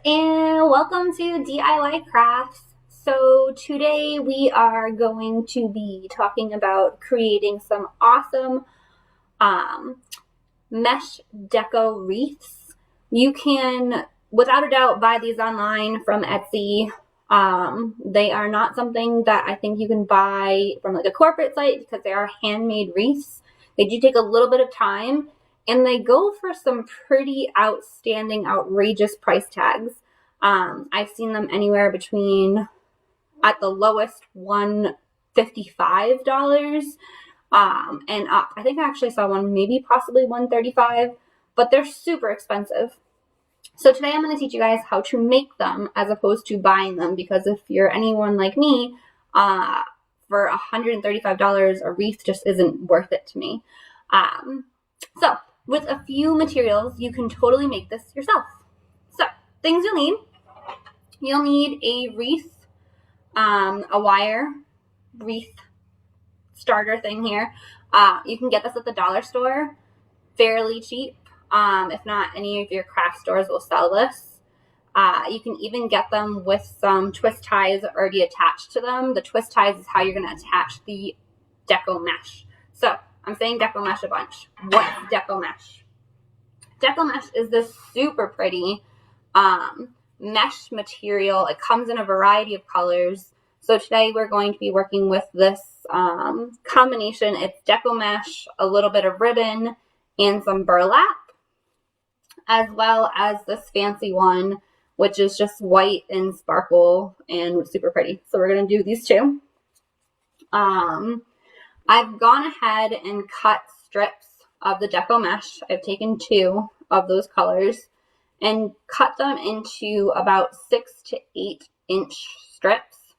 And welcome to DIY Crafts. So today we are going to be talking about creating some awesome mesh deco wreaths. You can, without a doubt, buy these online from Etsy. They are not something that I think you can buy from like a corporate site because they are handmade wreaths. They do take a little bit of time, and they go for some pretty outstanding, outrageous price tags. I've seen them anywhere between, at the lowest, $155 and up. I think I actually saw one maybe possibly $135, but they're super expensive. So today I'm going to teach you guys how to make them as opposed to buying them, because if you're anyone like me, for $135, a wreath just isn't worth it to me. So with a few materials, you can totally make this yourself. So things you'll need a wreath, a wire wreath starter thing here. You can get this at the dollar store, fairly cheap. If not, any of your craft stores will sell this. You can even get them with some twist ties already attached to them. The twist ties is how you're going to attach the deco mesh. So I'm saying deco mesh a bunch. What's deco mesh? Deco mesh is this super pretty mesh material. It comes in a variety of colors. So today we're going to be working with this combination. It's deco mesh, a little bit of ribbon, and some burlap, as well as this fancy one, which is just white and sparkle and super pretty. So we're going to do these two. I've gone ahead and cut strips of the deco mesh. I've taken 2 of those colors and cut them into about 6 to 8 inch strips.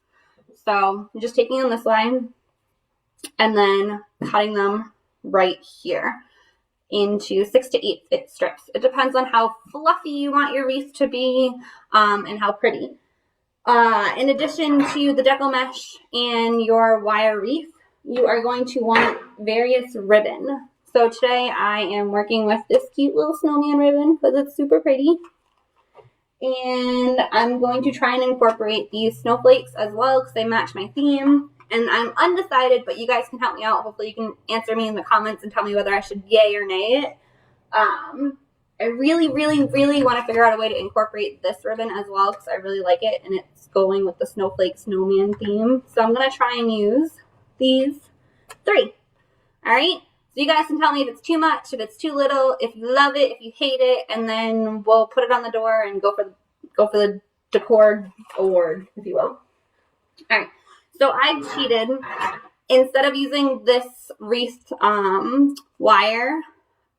So I'm just taking on this line and then cutting them right here into 6 to 8 strips. It depends on how fluffy you want your wreath to be and how pretty. In addition to the deco mesh and your wire wreath, you are going to want various ribbon. So today I am working with this cute little snowman ribbon because it's super pretty. And I'm going to try and incorporate these snowflakes as well because they match my theme. And I'm undecided, but you guys can help me out. Hopefully you can answer me in the comments and tell me whether I should yay or nay it. I really want to figure out a way to incorporate this ribbon as well because I really like it and it's going with the snowflake snowman theme. So I'm going to try and use these 3. All right? So you guys can tell me if it's too much, if it's too little, if you love it, if you hate it, and then we'll put it on the door and go for the decor award, if you will. All right. So I cheated. Instead of using this wreath wire,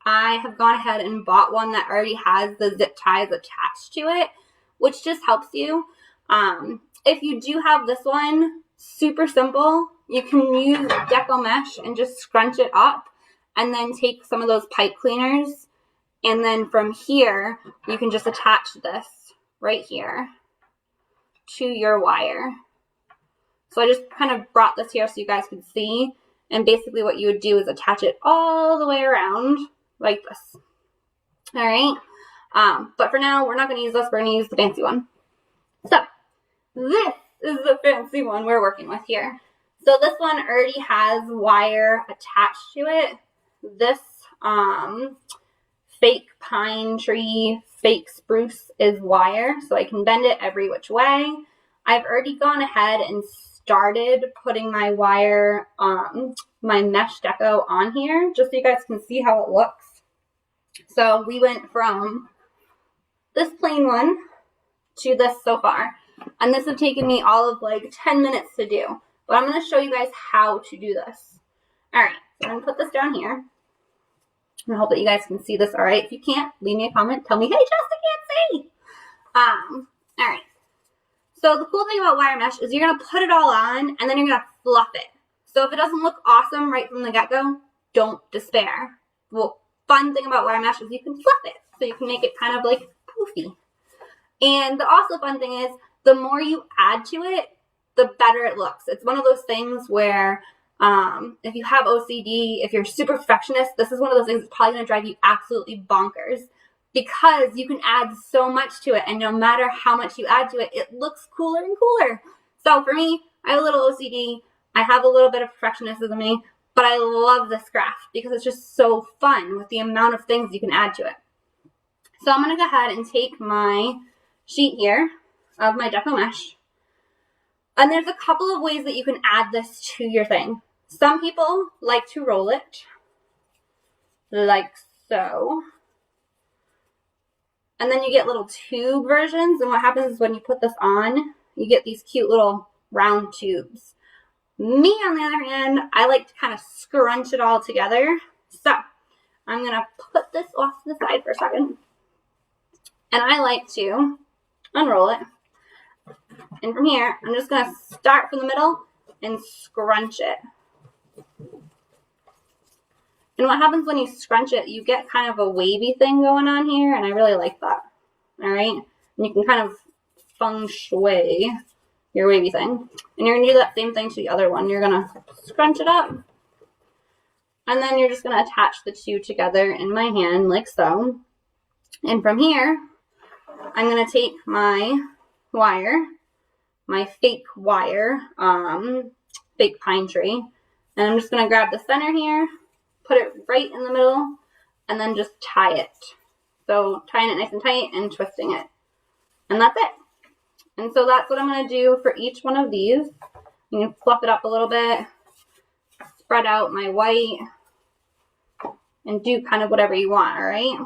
I have gone ahead and bought one that already has the zip ties attached to it, which just helps you. If you do have this one, super simple. You can use deco mesh and just scrunch it up and then take some of those pipe cleaners. And then from here, you can just attach this right here to your wire. So I just kind of brought this here so you guys could see. And basically what you would do is attach it all the way around like this. All right. But for now, we're not going to use this. We're going to use the fancy one. So this is the fancy one we're working with here. So this one already has wire attached to it. This fake pine tree, fake spruce is wire, so I can bend it every which way. I've already gone ahead and started putting my wire, my mesh deco on here, just so you guys can see how it looks. So we went from this plain one to this so far. And this has taken me all of like 10 minutes to do. But I'm going to show you guys how to do this. All right, so I'm going to put this down here. I hope that you guys can see this all right. If you can't, leave me a comment. Tell me, hey, Jess, I can't see. All right. So the cool thing about wire mesh is you're going to put it all on, and then you're going to fluff it. So if it doesn't look awesome right from the get-go, don't despair. Well, fun thing about wire mesh is you can fluff it. So you can make it kind of like poofy. And the also fun thing is, the more you add to it, the better it looks. It's one of those things where if you have OCD, if you're super perfectionist, this is one of those things that's probably going to drive you absolutely bonkers. because you can add so much to it, and no matter how much you add to it, it looks cooler and cooler. So for me, I have a little OCD. I have a little bit of perfectionism in me, but I love this craft because it's just so fun with the amount of things you can add to it. So I'm going to go ahead and take my sheet here of my Deco mesh. And there's a couple of ways that you can add this to your thing. Some people like to roll it like so. And then you get little tube versions. And what happens is when you put this on, you get these cute little round tubes. Me, on the other hand, I like to kind of scrunch it all together. So I'm going to put this off to the side for a second. And I like to unroll it. And from here, I'm just going to start from the middle and scrunch it. And what happens when you scrunch it, you get kind of a wavy thing going on here, and I really like that. All right? And you can kind of feng shui your wavy thing. And you're going to do that same thing to the other one. You're going to scrunch it up. And then you're just going to attach the two together in my hand like so. And from here, I'm going to take my wire, my fake wire, fake pine tree, and I'm just going to grab the center here, put it right in the middle, and then just tie it. So tying it nice and tight and twisting it. And that's it. And so that's what I'm going to do for each one of these. You can fluff it up a little bit, spread out my white, and do kind of whatever you want, all right?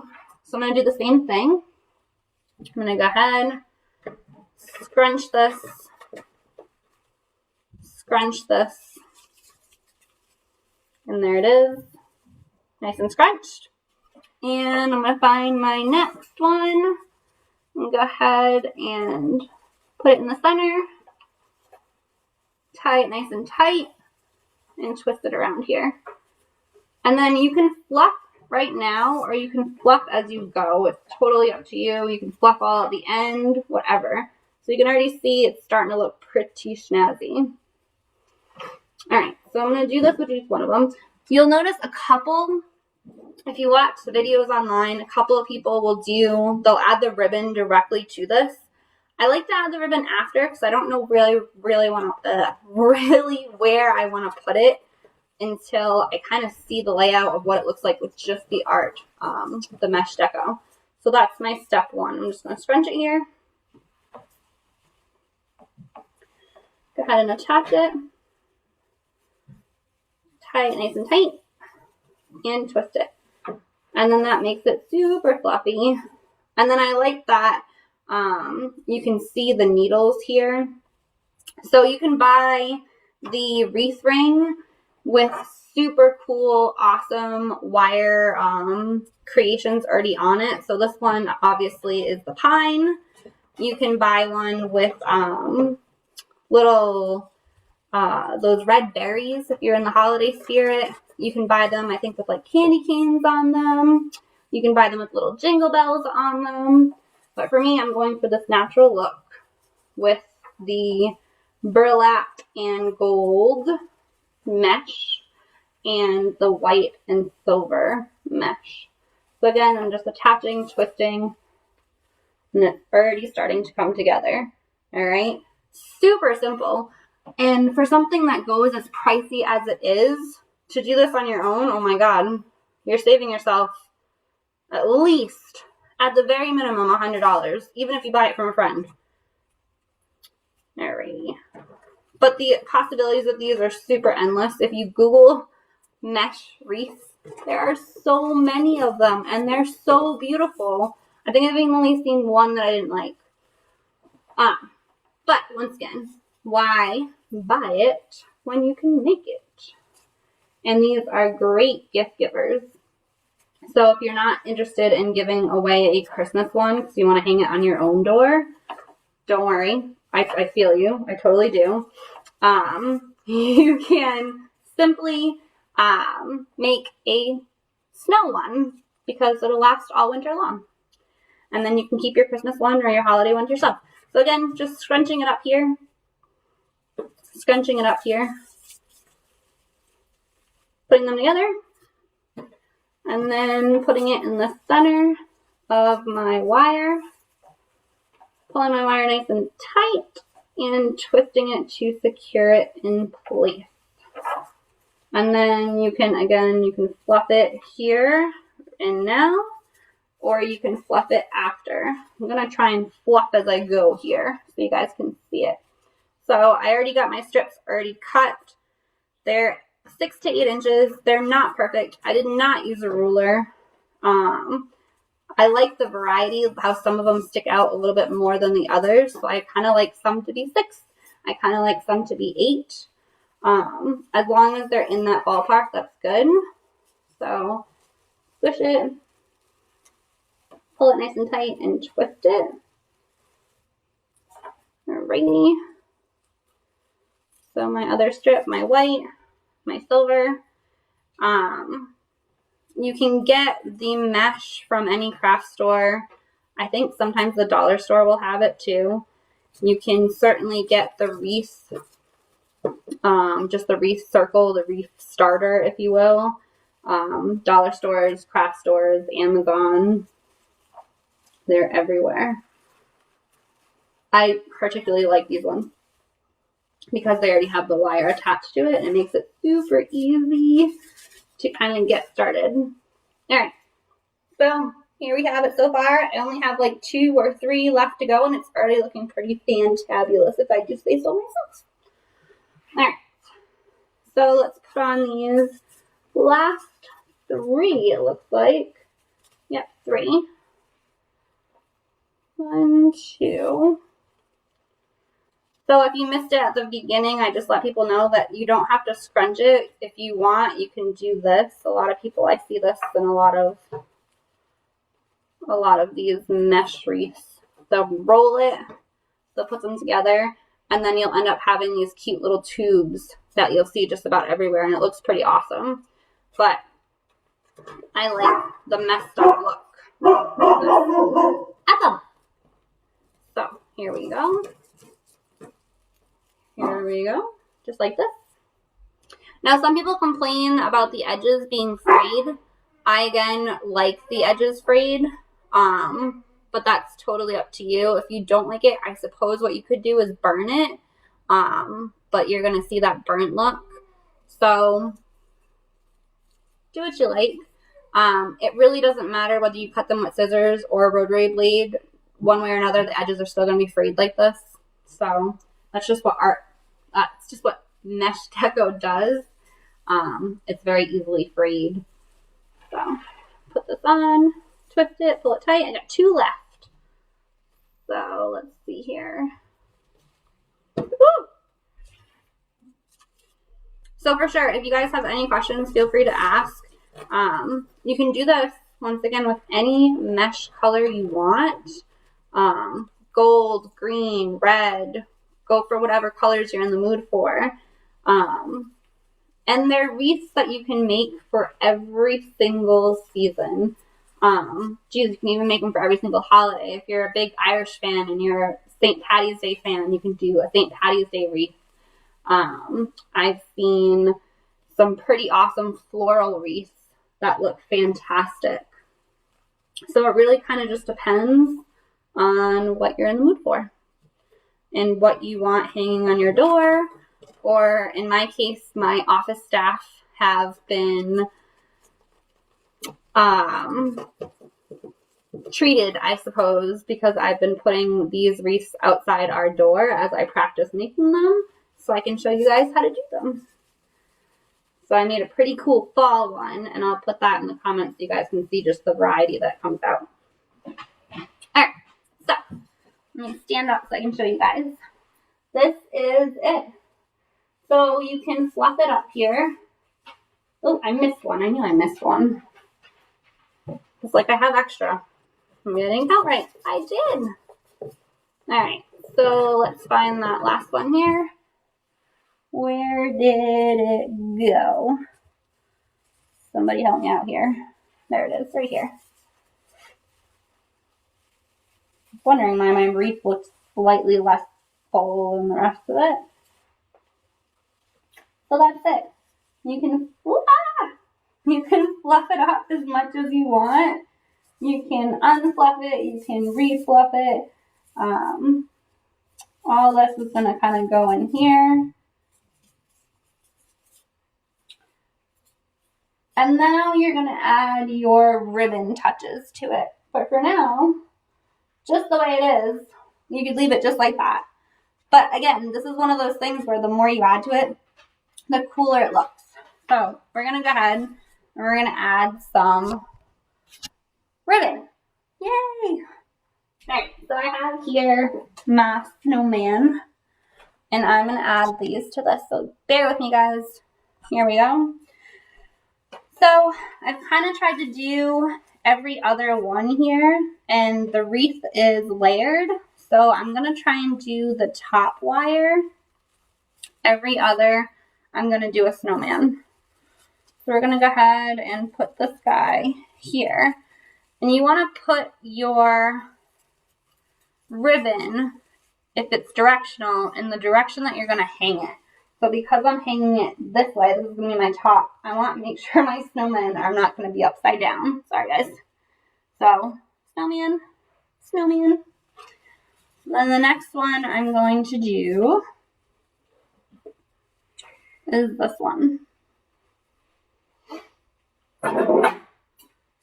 So I'm going to do the same thing. I'm going to go ahead, scrunch this, and there it is, nice and scrunched. And I'm going to find my next one, and go ahead and put it in the center, tie it nice and tight, and twist it around here. And then you can fluff right now, or you can fluff as you go. It's totally up to you. You can fluff all at the end, whatever. So you can already see it's starting to look pretty snazzy. All right, so I'm going to do this with each one of them. You'll notice a couple, if you watch the videos online, a couple of people they'll add the ribbon directly to this. I like to add the ribbon after because I don't know really where I want to put it until I kind of see the layout of what it looks like with just the art, the mesh deco. So that's my step one. I'm just going to scrunch it here. Go ahead and attach it. Tie it nice and tight. And twist it. And then that makes it super fluffy. And then I like that you can see the needles here. So you can buy the wreath ring with super cool, awesome wire creations already on it. So this one obviously is the pine. You can buy one with little, those red berries if you're in the holiday spirit. You can buy them, I think, with like candy canes on them. You can buy them with little jingle bells on them. But for me, I'm going for this natural look with the burlap and gold mesh and the white and silver mesh. So again, I'm just attaching, twisting, and it's already starting to come together. All right, super simple. And for something that goes as pricey as it is, to do this on your own, oh my God, you're saving yourself at least, at the very minimum, $100, even if you buy it from a friend. Alrighty. But the possibilities of these are super endless. If you Google mesh wreaths, there are so many of them, and they're so beautiful. I think I've only seen one that I didn't like. But once again, why buy it when you can make it? And these are great gift givers. So if you're not interested in giving away a Christmas one because you want to hang it on your own door, don't worry. I feel you. I totally do. You can simply make a snow one because it'll last all winter long. And then you can keep your Christmas one or your holiday one to yourself. So again, just scrunching it up here. Scrunching it up here. Putting them together. And then putting it in the center. of my wire, pulling my wire nice and tight and twisting it to secure it in place. And then you can fluff it here and now, or you can fluff it after. I'm going to try and fluff as I go here so you guys can see it. So I already got my strips already cut. They're 6 to 8 inches. They're not perfect. I did not use a ruler. I like the variety of how some of them stick out a little bit more than the others. So I kind of like some to be 6. I kind of like some to be 8. As long as they're in that ballpark, that's good. So squish it, pull it nice and tight, and twist it. Alrighty. So my other strip, my white, my silver. You can get the mesh from any craft store. I think sometimes the dollar store will have it too. You can certainly get the wreath, just the wreath circle, the wreath starter, if you will. Dollar stores, craft stores, Amazon. They're everywhere. I particularly like these ones because they already have the wire attached to it and it makes it super easy to kind of get started. Alright, so here we have it so far. I only have like 2 or 3 left to go and it's already looking pretty fantabulous if I do say so myself. Alright, so let's put on these last 3, it looks like. Yep, 3. 1, 2. So if you missed it at the beginning, I just let people know that you don't have to scrunch it. If you want, you can do this. A lot of people, I see this in a lot of these mesh wreaths. They'll roll it, they'll put them together, and then you'll end up having these cute little tubes that you'll see just about everywhere, and it looks pretty awesome. But I like the messed up look. Awesome. So here we go. Here we go, just like this. Now, some people complain about the edges being frayed. I, again, like the edges frayed, but that's totally up to you. If you don't like it, I suppose what you could do is burn it, but you're going to see that burnt look. So, do what you like. It really doesn't matter whether you cut them with scissors or a rotary blade. One way or another, the edges are still going to be frayed like this. So, that's just what it's just what mesh deco does. It's very easily frayed. So, put this on, twist it, pull it tight. I got 2 left. So, let's see here. Woo! So, for sure, if you guys have any questions, feel free to ask. You can do this, once again, with any mesh color you want. Gold, green, red. Go for whatever colors you're in the mood for. And they're wreaths that you can make for every single season. You can even make them for every single holiday. If you're a big Irish fan and you're a St. Paddy's Day fan, you can do a St. Paddy's Day wreath. I've seen some pretty awesome floral wreaths that look fantastic. So it really kind of just depends on what you're in the mood for and what you want hanging on your door. Or in my case, my office staff have been treated, I suppose, because I've been putting these wreaths outside our door as I practice making them, so I can show you guys how to do them. So I made a pretty cool fall one, and I'll put that in the comments so you guys can see just the variety that comes out. Alright, so let me stand up so I can show you guys. This is it. So you can fluff it up here. Oh, I missed one. I knew I missed one. It's like I have extra. Maybe I didn't count right. I did. Alright, so let's find that last one here. Where did it go? Somebody help me out here. There it is, right here. I'm wondering why my wreath looks slightly less full than the rest of it. So that's it. You can fluff it up as much as you want. You can unfluff it, you can refluff it. All this is going to kind of go in here. And now you're going to add your ribbon touches to it. But for now, just the way it is, you could leave it just like that. But again, this is one of those things where the more you add to it, the cooler it looks. So we're going to go ahead and we're going to add some ribbon. Yay! Alright, so I have here my snowman, and I'm going to add these to this, so bear with me, guys. Here we go. So I've kind of tried to do every other one here, and the wreath is layered, so I'm going to try and do the top wire. Every other, I'm going to do a snowman. So we're going to go ahead and put this guy here, and you want to put your ribbon, if it's directional, in the direction that you're going to hang it. So because I'm hanging it this way, this is going to be my top, I want to make sure my snowmen are not going to be upside down. Sorry, guys. So, snowman, snowman. Then the next one I'm going to do is this one.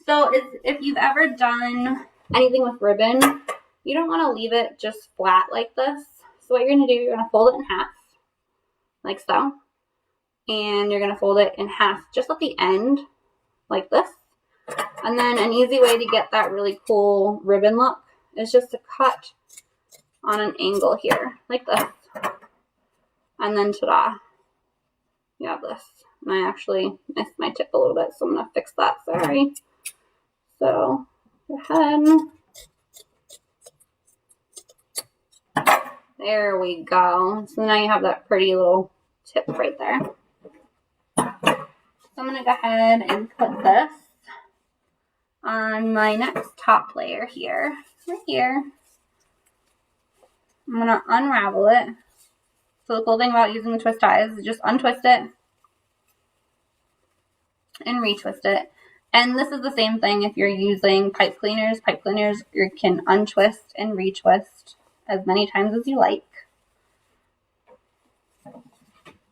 So if you've ever done anything with ribbon, you don't want to leave it just flat like this. So what you're going to do, you're going to fold it in half, like so. And you're going to fold it in half just at the end, like this. And then an easy way to get that really cool ribbon look is just to cut on an angle here, like this. And then ta-da, you have this. And I actually missed my tip a little bit, so I'm going to fix that, sorry. So, go ahead. There we go. So now you have that pretty little tip right there. So I'm going to go ahead and put this on my next top layer here, right here. I'm going to unravel it. So the cool thing about using the twist ties is just untwist it and retwist it. And this is the same thing if you're using pipe cleaners. Pipe cleaners, you can untwist and retwist as many times as you like.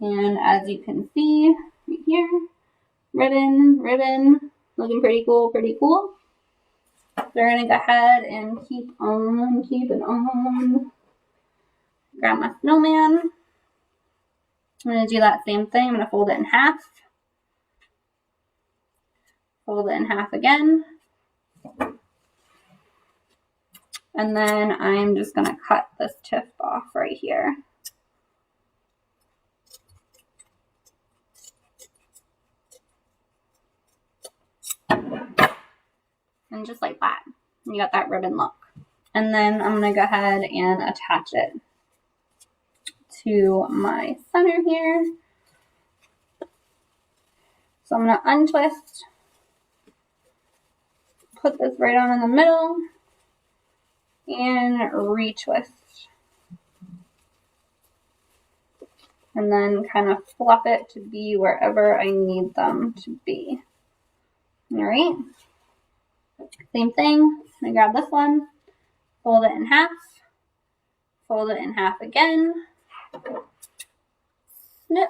And as you can see right here, ribbon, ribbon, looking pretty cool, pretty cool. So we're going to go ahead and keep it on. Grab my snowman. I'm going to do that same thing. I'm going to fold it in half. Fold it in half again. And then I'm just going to cut this tip off right here. And just like that, you got that ribbon look. And then I'm going to go ahead and attach it to my center here. So I'm going to untwist, put this right on in the middle, and retwist. And then kind of fluff it to be wherever I need them to be. Alright. Same thing. I grab this one, fold it in half, fold it in half again, snip.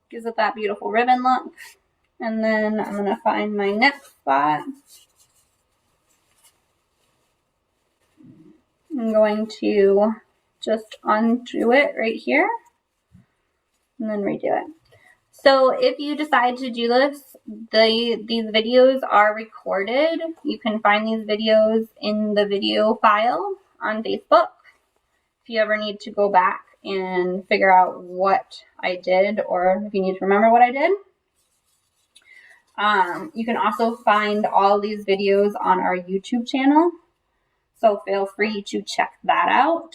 Gives it that beautiful ribbon look. And then I'm going to find my next spot. I'm going to just undo it right here and then redo it. So if you decide to do this, these videos are recorded. You can find these videos in the video file on Facebook. If you ever need to go back and figure out what I did, or if you need to remember what I did. You can also find all these videos on our YouTube channel. So feel free to check that out.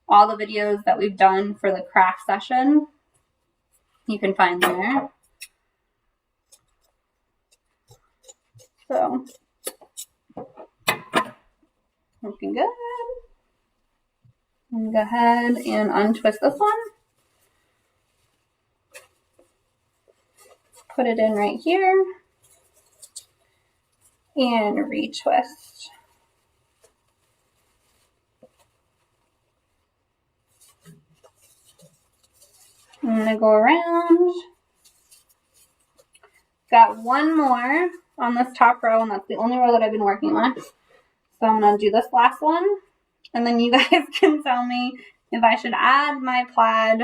All the videos that we've done for the craft session, you can find there. So, looking good. I'm going to go ahead and untwist this one. put it in right here and retwist. I'm going to go around. Got one more on this top row, and that's the only row that I've been working with. So I'm going to do this last one, and then you guys can tell me if I should add my plaid,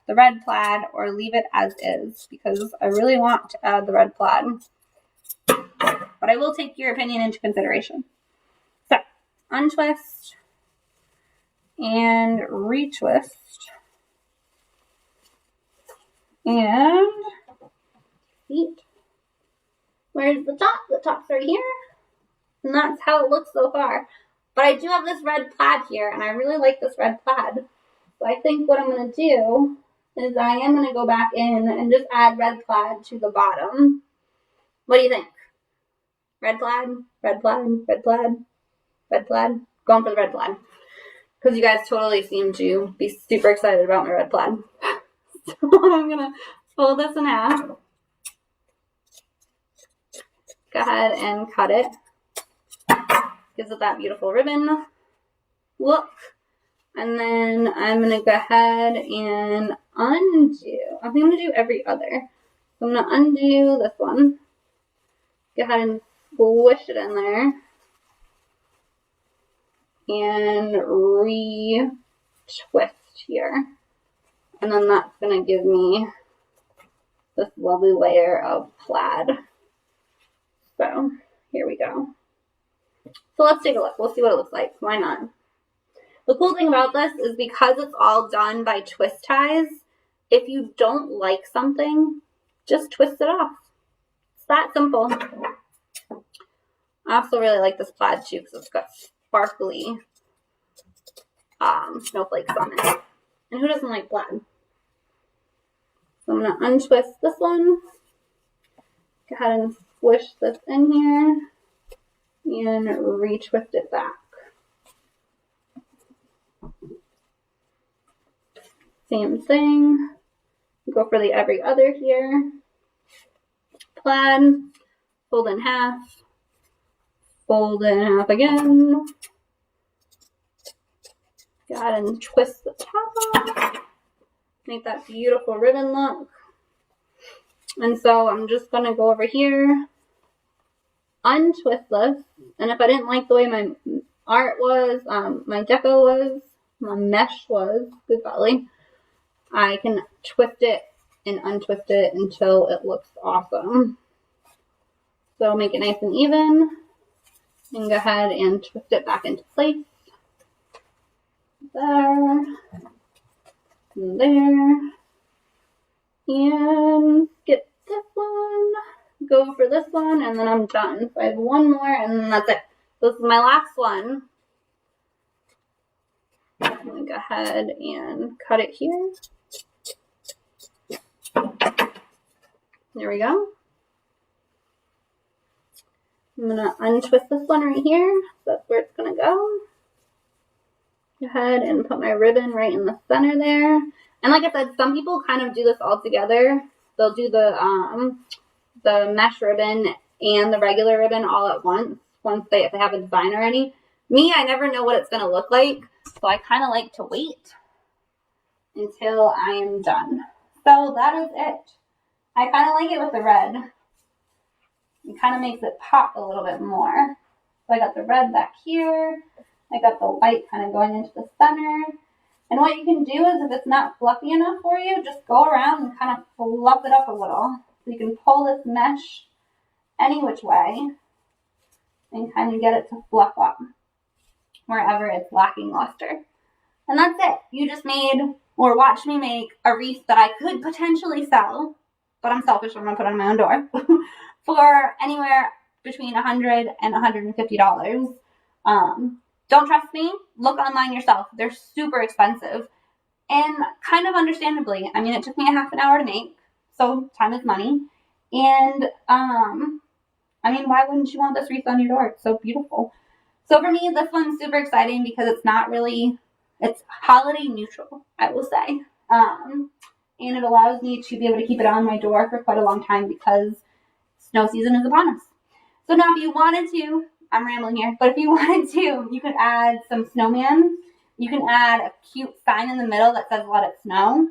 the red plaid, or leave it as is, because I really want to add the red plaid. But I will take your opinion into consideration. So, untwist and retwist. And feet. Where's the top? The top's right here. And that's how it looks so far. But I do have this red plaid here, and I really like this red plaid. So I think what I'm going to do is I am going to go back in and just add red plaid to the bottom. What do you think? Red plaid, red plaid, red plaid, red plaid. Going for the red plaid. Because you guys totally seem to be super excited about my red plaid. So I'm going to fold this in half. Go ahead and cut it. Gives it that beautiful ribbon look. And then I'm going to go ahead and undo. I think I'm going to do every other. So I'm going to undo this one. Go ahead and squish it in there. And re-twist here. And then that's going to give me this lovely layer of plaid. So, here we go. So let's take a look. We'll see what it looks like. Why not? The cool thing about this is because it's all done by twist ties, if you don't like something, just twist it off. It's that simple. I also really like this plaid too because it's got sparkly snowflakes on it. And who doesn't like plaid? So I'm going to untwist this one. Go ahead and squish this in here. And retwist it back. Same thing. Go for the every other here. Plaid. Fold in half. Fold in half again. Go ahead and twist the top off. Make that beautiful ribbon look. And so I'm just going to go over here, untwist this, and if I didn't like the way my art was, my deco was, my mesh was, good golly, I can twist it and untwist it until it looks awesome. So make it nice and even, and go ahead and twist it back into place. There. And there. And get this one. Go for this one, and then I'm done. So I have one more, and then that's it. This is my last one. I'm going to go ahead and cut it here. There we go. I'm going to untwist this one right here. That's where it's going to go. Go ahead and put my ribbon right in the center there. And like I said, some people kind of do this all together. They'll do the mesh ribbon and the regular ribbon all at once they have a design already. Me, I never know what it's going to look like, so I kind of like to wait until I am done. So that is it. I kind of like it with the red. It kind of makes it pop a little bit more. So I got the red back here. I got the white kind of going into the center. And what you can do is if it's not fluffy enough for you, just go around and kind of fluff it up a little. So you can pull this mesh any which way and kind of get it to fluff up wherever it's lacking luster. And that's it. You just made or watched me make a wreath that I could potentially sell, but I'm selfish, I'm going to put it on my own door, for anywhere between $100 and $150. Don't trust me? Look online yourself. They're super expensive. And kind of understandably, I mean, it took me a half an hour to make, so time is money. And, I mean, why wouldn't you want this wreath on your door? It's so beautiful. So for me, this one's super exciting because it's not really, it's holiday neutral, I will say. and it allows me to be able to keep it on my door for quite a long time because snow season is upon us. So now if you wanted to, I'm rambling here, but if you wanted to, you could add some snowman. You can add a cute sign in the middle that says let it snow.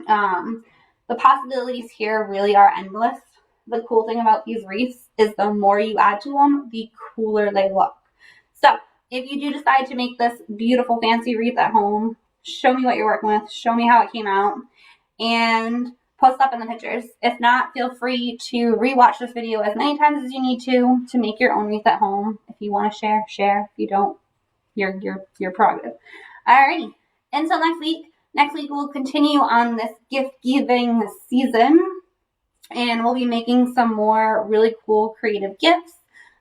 The possibilities here really are endless. The cool thing about these wreaths is the more you add to them, the cooler they look. So if you do decide to make this beautiful fancy wreath at home, show me what you're working with, show me how it came out, and post up in the pictures. If not, feel free to rewatch this video as many times as you need to make your own wreath at home. If you want to share, share. If you don't, your prerogative. Alrighty. Until next week. Next week we'll continue on this gift giving season, and we'll be making some more really cool creative gifts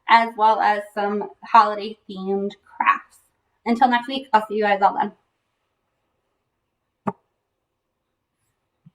as well as some holiday themed crafts. Until next week, I'll see you guys all then.